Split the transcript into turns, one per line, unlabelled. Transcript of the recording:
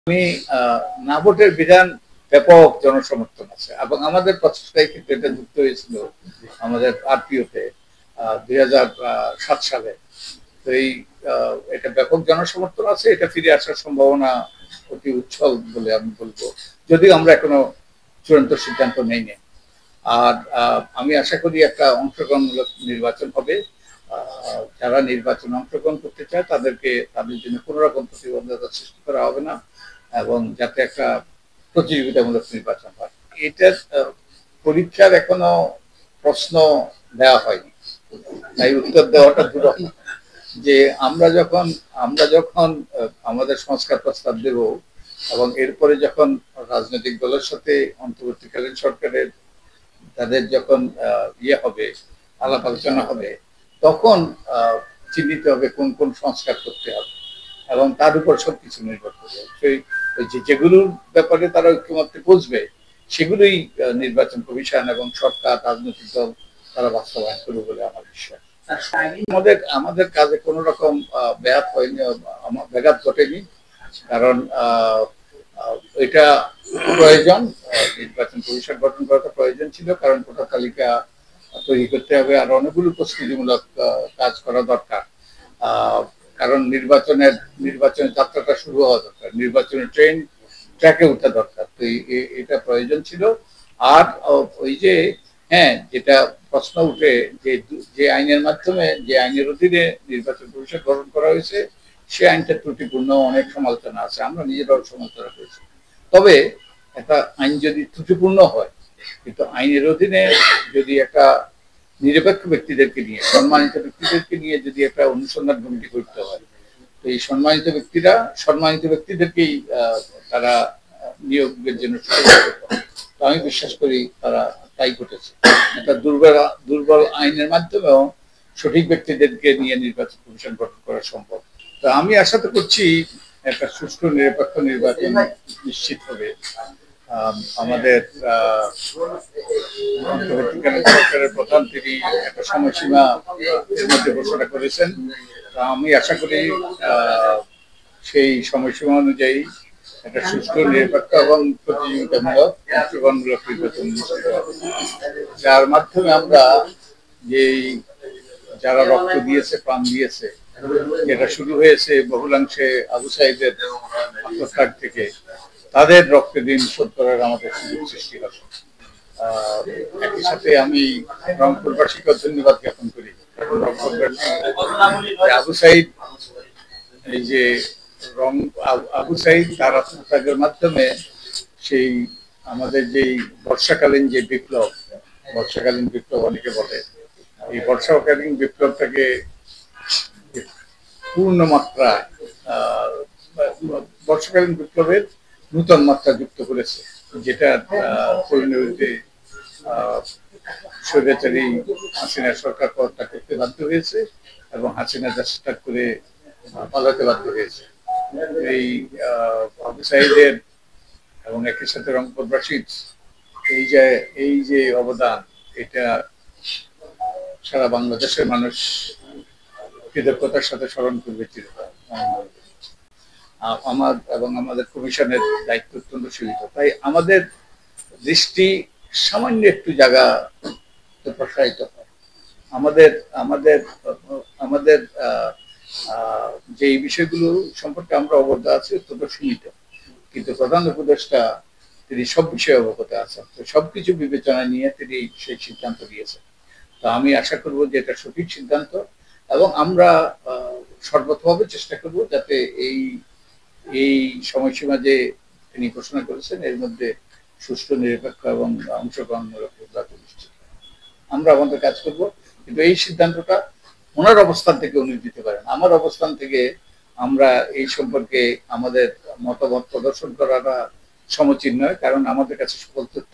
আমি না ভোটের বিধান ব্যাপক জনসমর্থন আছে এবং আমাদের প্রচেষ্টায় কিন্তু এটা যুক্ত হয়েছিল আমাদের আরপিওতে 2007 সালে। তো এই এটা ব্যাপক জনসমর্থন আছে, এটা ফিরে আসার সম্ভাবনা অতি উজ্জ্বল বলে আমি বলবো, যদিও আমরা এখনো চূড়ান্ত সিদ্ধান্ত নেইনি। আর আমি আশা করি একটা অংশগ্রহণমূলক নির্বাচন হবে। যারা নির্বাচনে অংশগ্রহণ করতে চায় তাদের জন্য কোনো রকম প্রতিবন্ধকতা সৃষ্টি করা হবে না এবং যাতে একটা প্রতিযোগিতামূলক নির্বাচন হয়। এটার পরীক্ষার এখনো প্রশ্ন দেওয়া হয়নি, তাই উত্তর দেওয়াটা দুরূহ। যে আমরা যখন আমাদের সংস্কার প্রস্তাব দেব এবং এরপরে যখন রাজনৈতিক দলের সাথে অন্তর্বর্তীকালীন সরকারের তাদের যখন হবে, আলাপ আলোচনা হবে, তখন চিহ্নিত হবে কোন কোন সংস্কার করতে হবে এবং তার উপর সবকিছু নির্ভর করবে। সেই যেগুলোর ব্যাপারে তারা ঐক্যমত্যে পৌঁছবে সেগুলোই নির্বাচন কমিশন এবং সরকার, রাজনৈতিক দল তারা বাস্তবায়ন করবে বলে আমার বিশ্বাস। আমাদের কাজে কোন রকম ব্যাঘাত হয়নি, ব্যাঘাত ঘটেনি, কারণ এটা প্রয়োজন, নির্বাচন কমিশন গঠন করাটা প্রয়োজন ছিল, কারণ ভোটার তালিকা তৈরি করতে হবে আর অনেকগুলো প্রস্তুতিমূলক কাজ করা দরকার। কারণ নির্বাচনের যাত্রাটা শুরু হওয়া দরকার, নির্বাচনের ট্র্যাকে ওঠা দরকার। তো এটা প্রয়োজন ছিল। আর ওই যে যেটা প্রশ্ন উঠে যে আইনের মাধ্যমে, যে আইনের অধীনে নির্বাচন কমিশন গঠন করা হয়েছে, সে আইনটা ত্রুটিপূর্ণ, অনেক সমালোচনা আছে, আমরা নিজেরাও সমালোচনা করেছি। তবে একটা আইন যদি ত্রুটিপূর্ণ হয়, কিন্তু আইনের অধীনে যদি একটা নিরপেক্ষ ব্যক্তিদেরকে নিয়ে, সম্মানিত ব্যক্তিদেরকে নিয়ে যদি একটা অনুসন্ধান কমিটি করতে হয়, তো এই সম্মানিত ব্যক্তিদেরকেই তারা নিয়োগের জন্য। তো আমি বিশ্বাস করি তারা তাই ঘটেছে। একটা দুর্বল আইনের মাধ্যমেও সঠিক ব্যক্তিদেরকে নিয়ে নির্বাচন কমিশন গঠন করা সম্ভব। তো আমি আশা তো করছি একটা সুষ্ঠু নিরপেক্ষ নির্বাচন নিশ্চিত হবে। আমাদের অন্তর্বর্তীকালীন সরকারের প্রধান তিনি একটা সময়সীমা এর মধ্যে ঘোষণা করেছেন। আমি আশা করি সেই সময়সীমা অনুযায়ী একটা সুষ্ঠু, নিরপেক্ষ এবং প্রতিযোগিতামূলক অংশগ্রহণমূলক নির্বাচন নিশ্চিত হবে, যার মাধ্যমে আমরা যারা রক্ত দিয়েছে, প্রাণ দিয়েছে, যেটা শুরু হয়েছে বহুলাংশে আবু সাঈদের আত্মত্যাগ থেকে, তাদের রক্তের ঋণ শোধ করার আমাদের সুযোগ সৃষ্টি হবে। একই সাথে আমি রংপুরবাসীকে ধন্যবাদ জ্ঞাপন করি। আবু সাঈদ আবু সাঈদ তার আত্মত্যাগের মাধ্যমে সেই আমাদের যেই বর্ষাকালীন বিপ্লব অনেকে বলে, এই বর্ষাকালীন বিপ্লবটাকে পূর্ণ মাত্রায় বর্ষাকালীন বিপ্লবের নূতন মাত্রা যুক্ত করেছে, যেটা পরিণতিতে স্বৈরাচারী হাসিনা সরকার পদত্যাগ করতে বাধ্য হয়েছে এবং হাসিনা চেষ্টা করে পালাতে বাধ্য হয়েছে। এই আবু সাঈদের এবং একই সাথে রংপুরবাসীর এই যে অবদান, এটা সারা বাংলাদেশের মানুষ কৃতজ্ঞতার সাথে স্মরণ করবে চিরকাল। আমাদের কমিশনের দায়িত্ব অত্যন্ত সীমিত, তাই আমাদের দৃষ্টি সামান্য একটু জায়গা প্রসারিত হয়। আমাদের যে বিষয়গুলো সম্পর্কে আমরা অবগত আছি অত্যন্ত সীমিত, কিন্তু প্রধান উপদেষ্টা তিনি সব বিষয়ে অবগত আছেন। তো সবকিছু বিবেচনা নিয়ে তিনি সেই সিদ্ধান্ত দিয়েছেন। তো আমি আশা করব যে এটা সঠিক সিদ্ধান্ত এবং আমরা সর্বতভাবে চেষ্টা করব যাতে এই সময়সীমা যে তিনি ঘোষণা করেছেন এর মধ্যে সুষ্ঠু, নিরপেক্ষ এবং অংশগ্রহণমূলক নির্বাচন নিশ্চিত। আমরা আমাদের কাজ করব, কিন্তু এই সিদ্ধান্তটা ওনার অবস্থান থেকে উনি দিতে পারেন। আমার অবস্থান থেকে আমরা এই সম্পর্কে আমাদের মতামত প্রদর্শন করাটা সমীচীন নয়, কারণ আমাদের কাছে সকল তথ্য